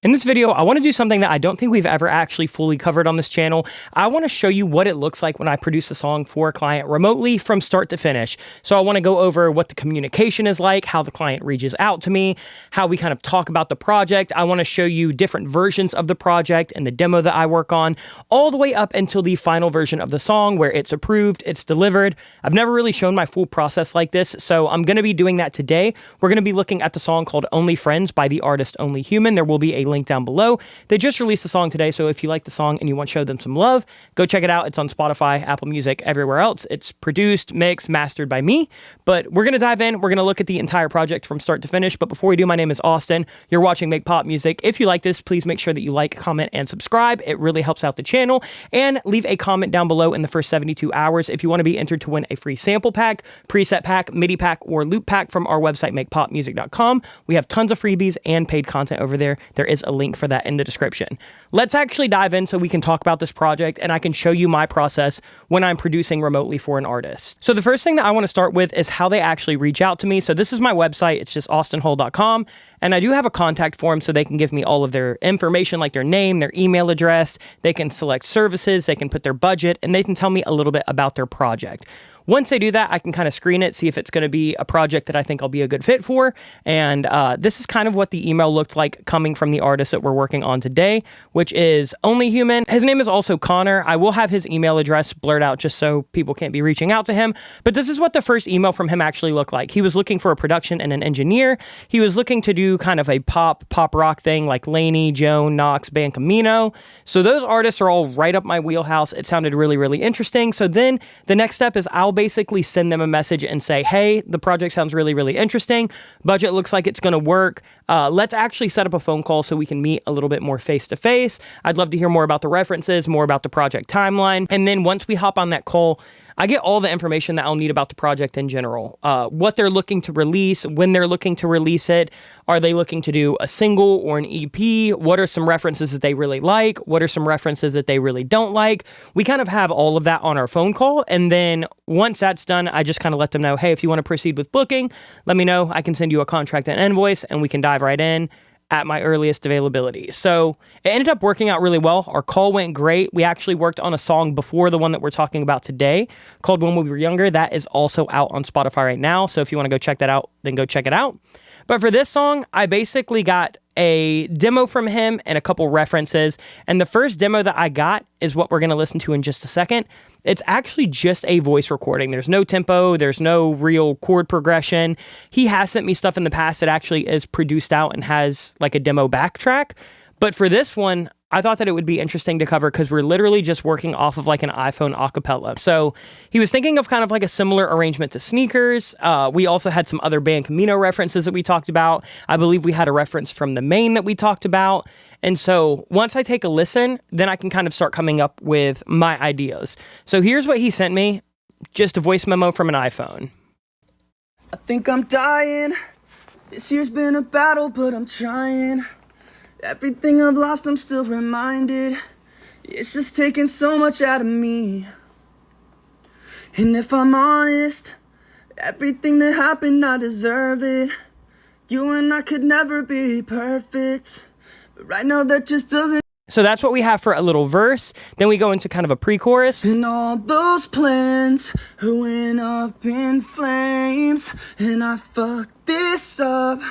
In this video, I want to do something that I don't think we've ever actually fully covered on this channel. I want to show you what it looks like when I produce a song for a client remotely from start to finish. So I want to go over what the communication is like, how the client reaches out to me, how we kind of talk about the project. I want to show you different versions of the project and the demo that I work on, all the way up until the final version of the song where it's approved, it's delivered. I've never really shown my full process like this, so I'm going to be doing that today. We're going to be looking at the song called Onlyfriends by the artist Only Human. There will be a link down below. They just released the song today, so if you like the song and you want to show them some love, go check it out. It's on Spotify, Apple Music, everywhere else. It's produced, mixed, mastered by me, but we're going to dive in. We're going to look at the entire project from start to finish, but before we do, my name is Austin. You're watching Make Pop Music. If you like this, please make sure that you like, comment, and subscribe. It really helps out the channel, and leave a comment down below in the first 72 hours if you want to be entered to win a free sample pack, preset pack, MIDI pack, or loop pack from our website, makepopmusic.com. We have tons of freebies and paid content over there. There is a link for that in the description. Let's actually dive in so we can talk about this project and I can show you my process when I'm producing remotely for an artist. So the first thing that I want to start with is how they actually reach out to me. So this is my website. It's just austinhull.com. And I do have a contact form so they can give me all of their information, like their name, their email address. They can select services, they can put their budget, and they can tell me a little bit about their project. Once they do that, I can kind of screen it, see if it's going to be a project that I think I'll be a good fit for. And this is kind of what the email looked like coming from the artist that we're working on today, which is Only Human. His name is also Connor. I will have his email address blurred out just so people can't be reaching out to him. But this is what the first email from him actually looked like. He was looking for a production and an engineer. He was looking to do kind of a pop rock thing like Laney, Joan, Knox, Ban Camino. So those artists are all right up my wheelhouse. It sounded really, really interesting. So then the next step is I'll basically send them a message and say, hey, the project sounds really, really interesting. Budget looks like it's going to work. Let's actually set up a phone call so we can meet a little bit more face to face. I'd love to hear more about the references, more about the project timeline. And then once we hop on that call, I get all the information that I'll need about the project in general. What they're looking to release, when they're looking to release it. Are they looking to do a single or an EP? What are some references that they really like? What are some references that they really don't like? We kind of have all of that on our phone call. And then once that's done, I just kind of let them know, hey, if you want to proceed with booking, let me know. I can send you a contract and invoice and we can dive right in at my earliest availability. So it ended up working out really well. Our call went great. We actually worked on a song before the one that we're talking about today called When We Were Younger. That is also out on Spotify right now. So if you want to go check that out, then go check it out. But for this song, I basically got a demo from him and a couple references. And the first demo that I got is what we're going to listen to in just a second. It's actually just a voice recording. There's no tempo. There's no real chord progression. He has sent me stuff in the past that actually is produced out and has like a demo backtrack. But for this one, I thought that it would be interesting to cover because we're literally just working off of like an iPhone acapella. So he was thinking of kind of like a similar arrangement to Sneakers. We also had some other Ban Camino references that we talked about. I believe we had a reference from The Main that we talked about. And so once I take a listen, then I can kind of start coming up with my ideas. So here's what he sent me, just a voice memo from an iPhone. I think I'm dying. This year's been a battle, but I'm trying. Everything I've lost, I'm still reminded. It's just taking so much out of me. And if I'm honest, everything that happened, I deserve it. You and I could never be perfect, but right now that just doesn't. So that's what we have for a little verse. Then we go into kind of a pre-chorus. And all those plans went up in flames, and I fucked this up.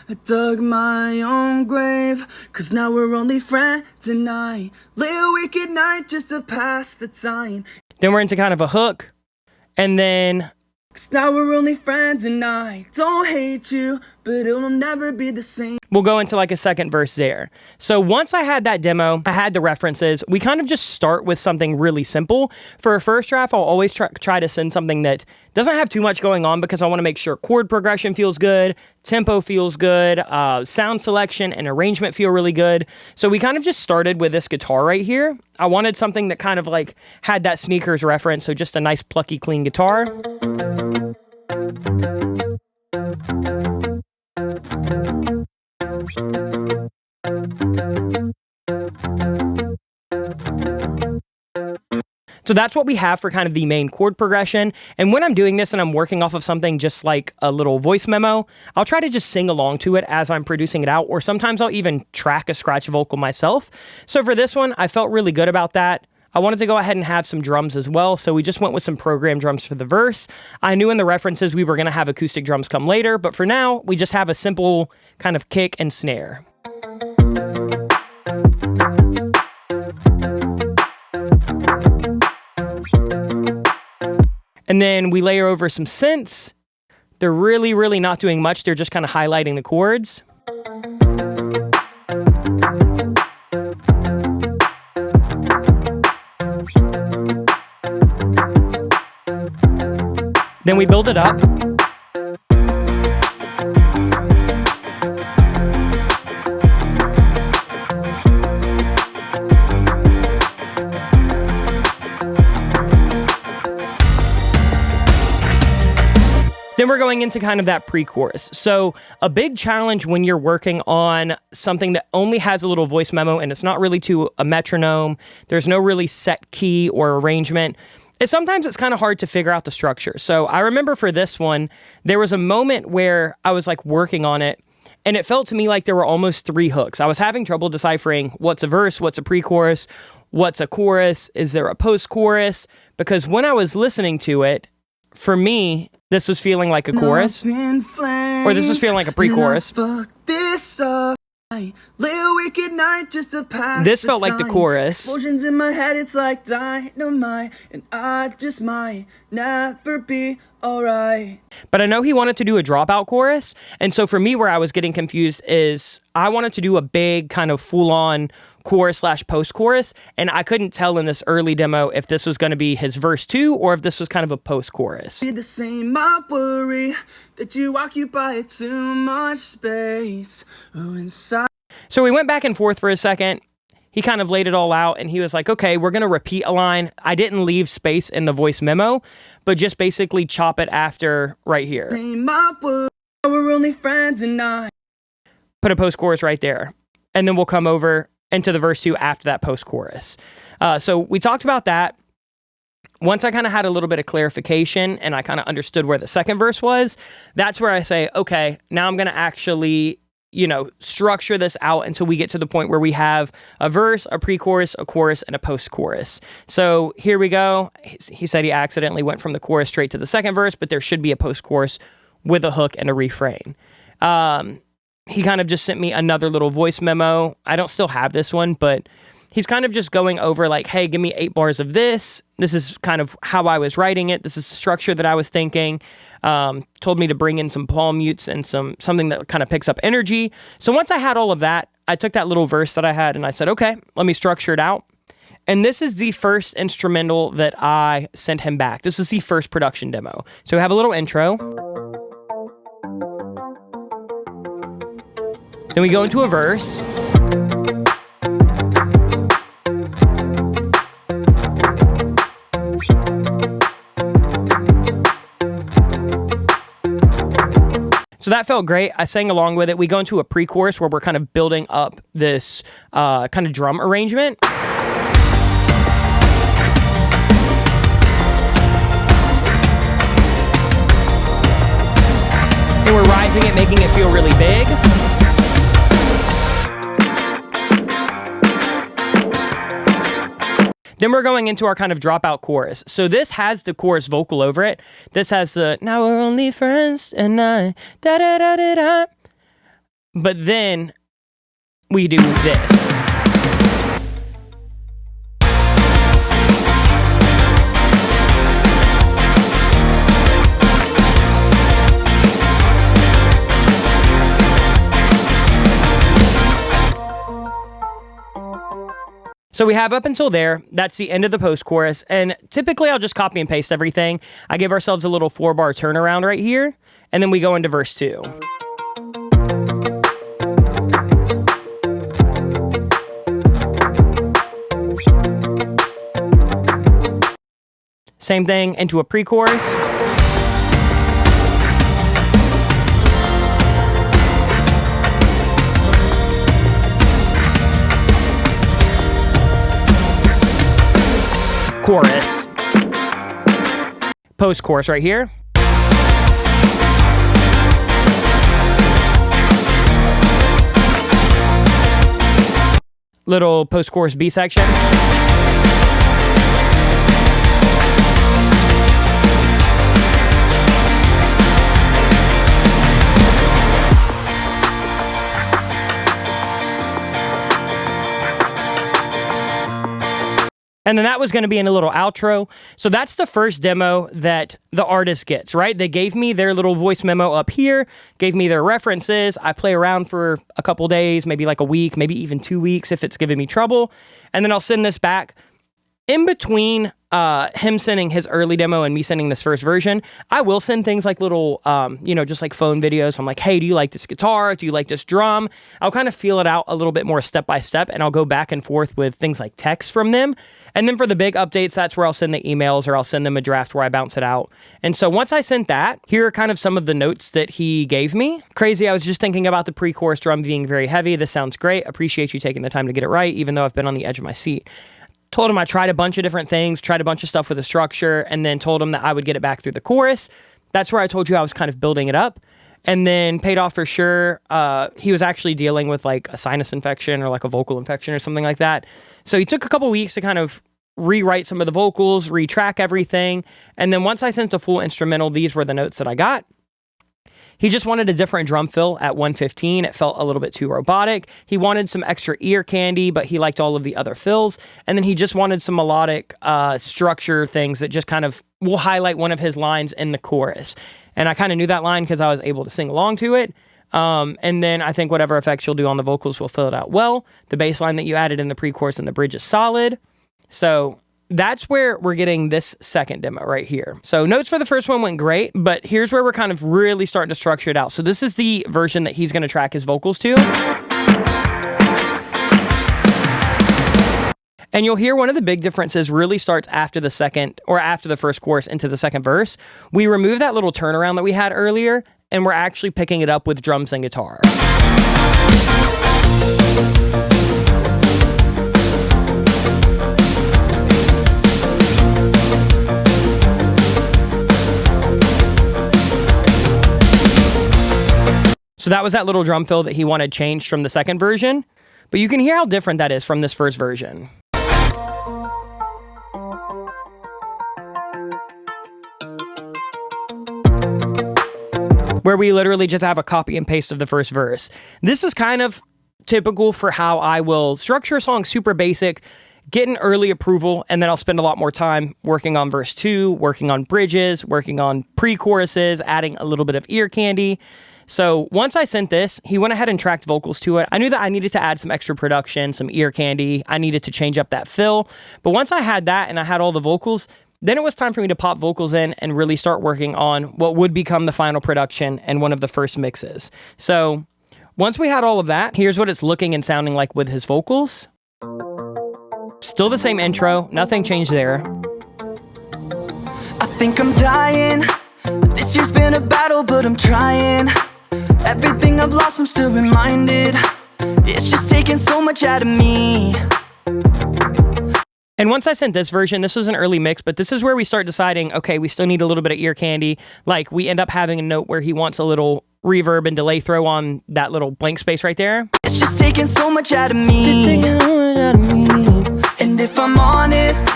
I dug my own grave, 'cause now we're only friends and I lay awake at night just to pass the time. Then we're into kind of a hook. And then 'Cause now we're only friends and I don't hate you, but it'll never be the same. we'll go into like a second verse there. So once I had that demo, I had the references, we kind of just start with something really simple. For a first draft, I'll always try to send something that doesn't have too much going on because I want to make sure chord progression feels good, tempo feels good, sound selection and arrangement feel really good. So we kind of just started with this guitar right here. I wanted something that kind of like had that Sneakers reference, so just a nice plucky, clean guitar. So So that's what we have for kind of the main chord progression. And when I'm doing this and I'm working off of something just like a little voice memo, I'll try to just sing along to it as I'm producing it out, or sometimes I'll even track a scratch vocal myself. So for this one, I felt really good about that. I wanted to go ahead and have some drums as well, so we just went with some programmed drums for the verse. I knew in the references we were going to have acoustic drums come later, but for now, we just have a simple kind of kick and snare. And then we layer over some synths. They're really, really not doing much. They're just kind of highlighting the chords. Then we build it up. Then we're going into kind of that pre-chorus. So a big challenge when you're working on something that only has a little voice memo and it's not really to a metronome, there's no really set key or arrangement, is sometimes it's kind of hard to figure out the structure. So I remember for this one, there was a moment where I was like working on it and it felt to me like there were almost 3 hooks. I was having trouble deciphering what's a verse, what's a pre-chorus, what's a chorus, is there a post-chorus? Because when I was listening to it, for me, this was feeling like a chorus, or this was feeling like a pre-chorus. This felt like the chorus. Explosions in my head, it's like dynamite, and I just might never be alright. But I know he wanted to do a dropout chorus, and so for me, where I was getting confused is I wanted to do a big kind of full-on chorus / post-chorus, and I couldn't tell in this early demo if this was going to be his verse 2 or if this was kind of a post-chorus. The same, I worry that you occupy too much space inside. So we went back and forth for a second. He kind of laid it all out, and he was like, okay, we're going to repeat a line. I didn't leave space in the voice memo, but just basically chop it after right here. Same, I worry, we're only friends and I. Put a post-chorus right there, and then we'll come over into the verse 2 after that post-chorus. So we talked about that. Once I kind of had a little bit of clarification and I kind of understood where the second verse was, that's where I say, okay, now I'm going to actually, structure this out until we get to the point where we have a verse, a pre-chorus, a chorus, and a post-chorus. So here we go. He said he accidentally went from the chorus straight to the second verse, but there should be a post-chorus with a hook and a refrain. He kind of just sent me another little voice memo. I don't still have this one, but he's kind of just going over like, hey, give me 8 bars of this. This is kind of how I was writing it. This is the structure that I was thinking. Told me to bring in some palm mutes and something that kind of picks up energy. So once I had all of that, I took that little verse that I had and I said, okay, let me structure it out. And this is the first instrumental that I sent him back. This is the first production demo. So we have a little intro. Then we go into a verse. So that felt great. I sang along with it. We go into a pre-chorus where we're kind of building up this kind of drum arrangement. And we're rising it, making it feel really big. Then we're going into our kind of dropout chorus. So this has the chorus vocal over it. This has the, now we're only friends and I, da da da da da. But then we do this. So we have up until there. That's the end of the post-chorus. And typically I'll just copy and paste everything. I give ourselves a little 4-bar turnaround right here. And then we go into verse 2. Same thing into a pre-chorus. Chorus. post-chorus right here. Little post-chorus B section. And then that was going to be in a little outro. So that's the first demo that the artist gets, right? They gave me their little voice memo up here, gave me their references. I play around for a couple days, maybe like a week, maybe even 2 weeks if it's giving me trouble. And then I'll send this back. In between him sending his early demo and me sending this first version, I will send things like little, just like phone videos. I'm like, hey, do you like this guitar? Do you like this drum? I'll kind of feel it out a little bit more step by step, and I'll go back and forth with things like text from them. And then for the big updates, that's where I'll send the emails, or I'll send them a draft where I bounce it out. And so once I sent that, here are kind of some of the notes that he gave me. Crazy, I was just thinking about the pre-chorus drum being very heavy. This sounds great. Appreciate you taking the time to get it right, even though I've been on the edge of my seat. Told him I tried a bunch of different things, tried a bunch of stuff with the structure, and then told him that I would get it back through the chorus. That's where I told you I was kind of building it up. And then paid off for sure. He was actually dealing with like a sinus infection or like a vocal infection or something like that. So he took a couple weeks to kind of rewrite some of the vocals, retrack everything. And then once I sent a full instrumental, these were the notes that I got. He just wanted a different drum fill at 115. It felt a little bit too robotic. He wanted some extra ear candy, but he liked all of the other fills. And then he just wanted some melodic structure things that just kind of will highlight one of his lines in the chorus. And I kind of knew that line because I was able to sing along to it. And then I think whatever effects you'll do on the vocals will fill it out well. The bass line that you added in the pre-chorus and the bridge is solid. So that's where we're getting this second demo right here. So notes for the first one went great, but here's where we're kind of really starting to structure it out. So this is the version that he's going to track his vocals to. And you'll hear one of the big differences really starts after the second, or after the first chorus into the second verse. We remove that little turnaround that we had earlier, and we're actually picking it up with drums and guitar. So that was that little drum fill that he wanted changed from the second version, but you can hear how different that is from this first version. Where we literally just have a copy and paste of the first verse. This is kind of typical for how I will structure a song super basic, get an early approval, and then I'll spend a lot more time working on verse 2, working on bridges, working on pre-choruses, adding a little bit of ear candy. So once I sent this, he went ahead and tracked vocals to it. I knew that I needed to add some extra production, some ear candy. I needed to change up that fill. But once I had that and I had all the vocals, then it was time for me to pop vocals in and really start working on what would become the final production and one of the first mixes. So once we had all of that, here's what it's looking and sounding like with his vocals. Still the same intro, nothing changed there. I think I'm dying. This year's been a battle, but I'm trying. Everything I've lost, I'm still reminded. It's just taking so much out of me. And once I sent this version, this was an early mix, but this is where we start deciding, okay, we still need a little bit of ear candy. Like, we end up having a note where he wants a little reverb and delay throw on that little blank space right there. It's just taking so much out of me. And if I'm honest,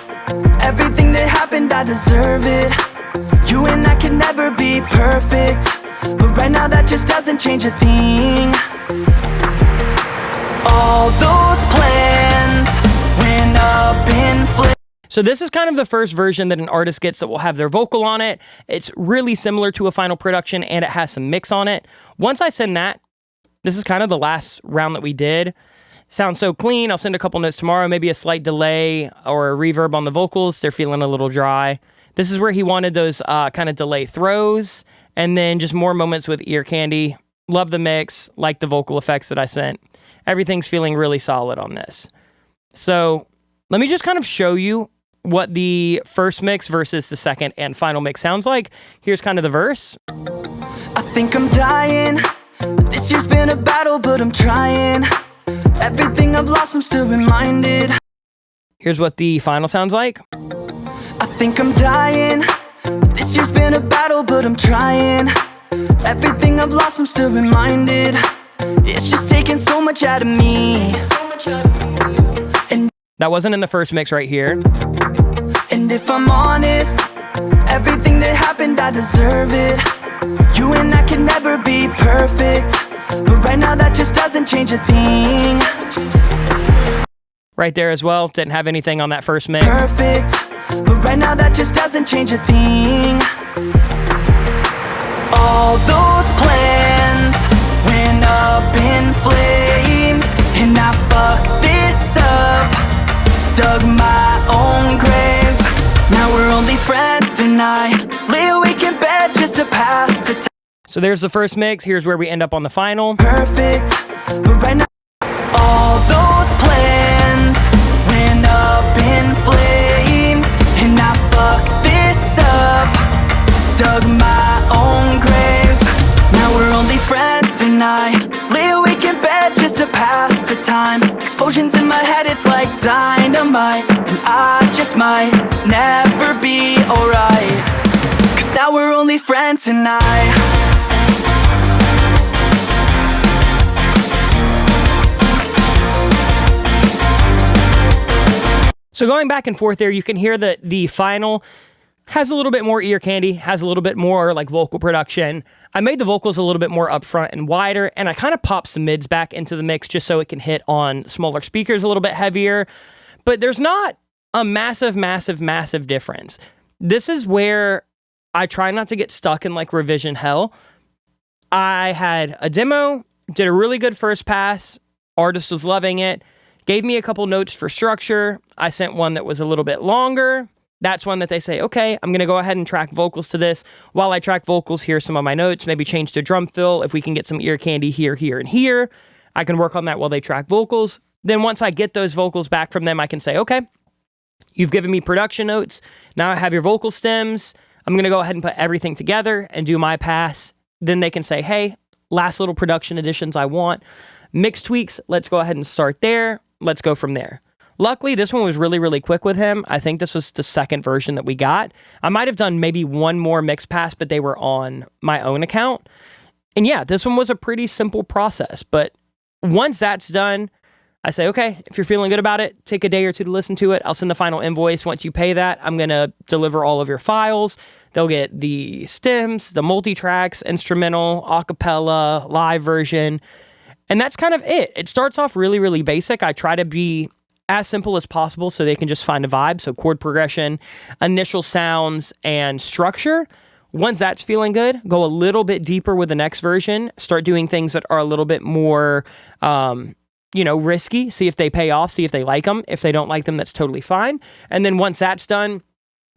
everything that happened, I deserve it. You and I can never be perfect, but right now that just doesn't change a thing. All those plans went up in flames. So this is kind of the first version that an artist gets that will have their vocal on it. It's really similar to a final production, and it has some mix on it. Once I send that, this is kind of the last round that we did. Sounds so clean. I'll send a couple notes tomorrow, maybe a slight delay or a reverb on the vocals. They're feeling a little dry. This is where he wanted those kind of delay throws, and then just more moments with ear candy. Love the mix, like the vocal effects that I sent. Everything's feeling really solid on this. So let me just kind of show you what the first mix versus the second and final mix sounds like. Here's kind of the verse. I think I'm dying. This year's been a battle, but I'm trying. Everything I've lost, I'm still reminded. Here's what the final sounds like. I think I'm dying. This year's been a battle, but I'm trying. Everything I've lost, I'm still reminded. It's just taking so much out of me. And that wasn't in the first mix right here. And if I'm honest, everything that happened, I deserve it. You and I can never be perfect, but right now that just doesn't change a thing. Right there as well, didn't have anything on that first mix. Perfect, but right now that just doesn't change a thing. All those plans went up in flames, and I fucked this up, dug my own grave. Now we're only friends, and I lay awake in bed just to pass the time. So there's the first mix. Here's where we end up on the final. Perfect, but right now all those plans went up in flames, and I fucked this up, dug my own grave. Now we're only friends, and I lay awake in bed just to pass the time. Explosions in my head, it's like dynamite, and I just might never be alright, 'cause now we're only friends, and So going back and forth there, you can hear that the final has a little bit more ear candy, has a little bit more like vocal production. I made the vocals a little bit more upfront and wider, and I kind of popped some mids back into the mix just so it can hit on smaller speakers a little bit heavier. But there's not a massive difference. This is where I try not to get stuck in like revision hell. I had a demo, did a really good first pass, artist was loving it, gave me a couple notes for structure. I sent one that was a little bit longer. That's one that they say, okay, I'm going to go ahead and track vocals to this. While I track vocals, here's some of my notes, maybe change to drum fill. If we can get some ear candy here, here, and here, I can work on that while they track vocals. Then once I get those vocals back from them, I can say, okay, you've given me production notes. Now I have your vocal stems. I'm going to go ahead and put everything together and do my pass. Then they can say, hey, last little production additions I want. Mix tweaks, let's go ahead and start there. Let's go from there. Luckily, this one was really quick with him. I think this was the second version that we got. I might have done maybe one more mix pass, but they were on my own account. And yeah, this one was a pretty simple process. But once that's done, I say, okay, if you're feeling good about it, take a day or two to listen to it. I'll send the final invoice. Once you pay that, I'm going to deliver all of your files. They'll get the stems, the multi-tracks, instrumental, acapella, live version. And that's kind of it. It starts off really basic. I try to be as simple as possible so they can just find a vibe. So chord progression, initial sounds, and structure. Once that's feeling good, go a little bit deeper with the next version. Start doing things that are a little bit more, risky. See if they pay off, see if they like them. If they don't like them, that's totally fine. And then once that's done,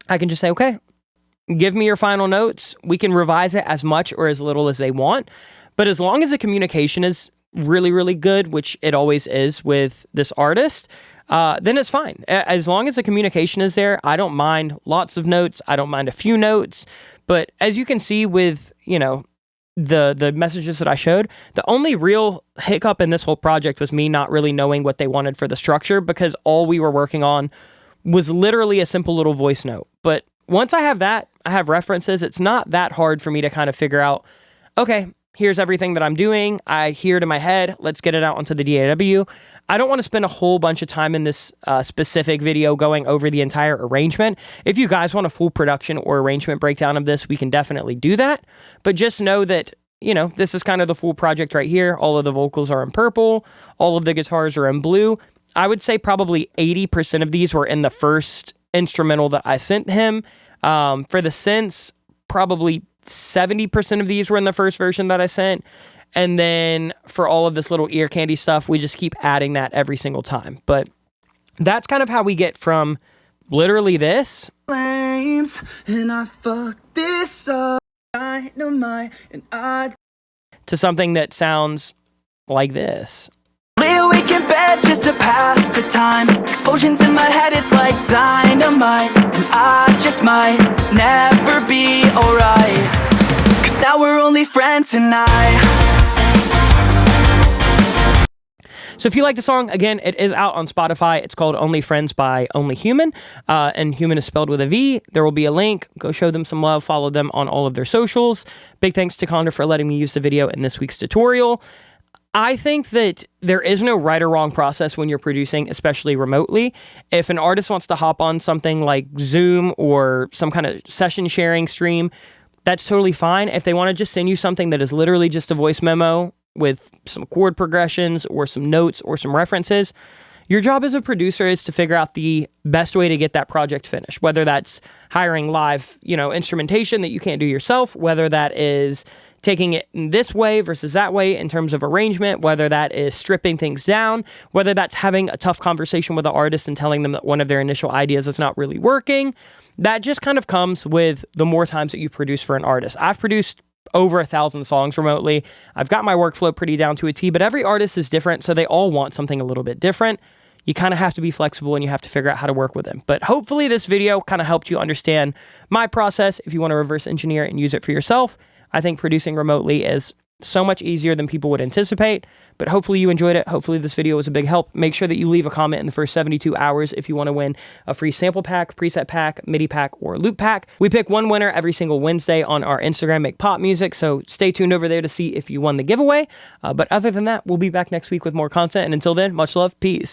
I can just say, okay, give me your final notes. We can revise it as much or as little as they want. But as long as the communication is really good, which it always is with this artist, then it's fine. As long as the communication is there, I don't mind lots of notes. I don't mind a few notes. But as you can see with, the messages that I showed, the only real hiccup in this whole project was me not really knowing what they wanted for the structure, because all we were working on was literally a simple little voice note. But once I have that, I have references. It's not that hard for me to kind of figure out, okay, here's everything that I'm doing. I hear it in my head. Let's get it out onto the DAW. I don't want to spend a whole bunch of time in this specific video going over the entire arrangement. If you guys want a full production or arrangement breakdown of this, we can definitely do that. But just know that, this is kind of the full project right here. All of the vocals are in purple. All of the guitars are in blue. I would say probably 80% of these were in the first instrumental that I sent him. For the synths, probably 70% of these were in the first version that I sent. And then for all of this little ear candy stuff, we just keep adding that every single time. But that's kind of how we get from literally this Flames, and I fucked this up, dynamite, and I to something that sounds like this. lay awake in bed just to pass the time. Explosions in my head, it's like dynamite, and I just might never be alright, 'cause now we're only friends, and So if you like the song, again, it is out on Spotify. It's called Onlyfriends by Only Human, and Human is spelled with a V. There will be a link. Go show them some love. Follow them on all of their socials. Big thanks to Condor for letting me use the video in this week's tutorial. I think that there is no right or wrong process when you're producing, especially remotely. If an artist wants to hop on something like Zoom or some kind of session sharing stream, that's totally fine. If they want to just send you something that is literally just a voice memo with some chord progressions or some notes or some references, your job as a producer is to figure out the best way to get that project finished, whether that's hiring live, instrumentation that you can't do yourself, whether that is taking it in this way versus that way in terms of arrangement, whether that is stripping things down, whether that's having a tough conversation with the artist and telling them that one of their initial ideas is not really working. That just kind of comes with the more times that you produce for an artist. I've produced over 1,000 songs remotely. I've got my workflow pretty down to a T, but every artist is different, so they all want something a little bit different. You kind of have to be flexible and you have to figure out how to work with them. But hopefully this video kind of helped you understand my process. If you want to reverse engineer it and use it for yourself, I think producing remotely is so much easier than people would anticipate, but hopefully you enjoyed it. Hopefully this video was a big help. Make sure that you leave a comment in the first 72 hours if you want to win a free sample pack, preset pack, MIDI pack, or loop pack. We pick one winner every single Wednesday on our Instagram, Make Pop Music, so stay tuned over there to see if you won the giveaway. But other than that, we'll be back next week with more content, and until then, much love, peace.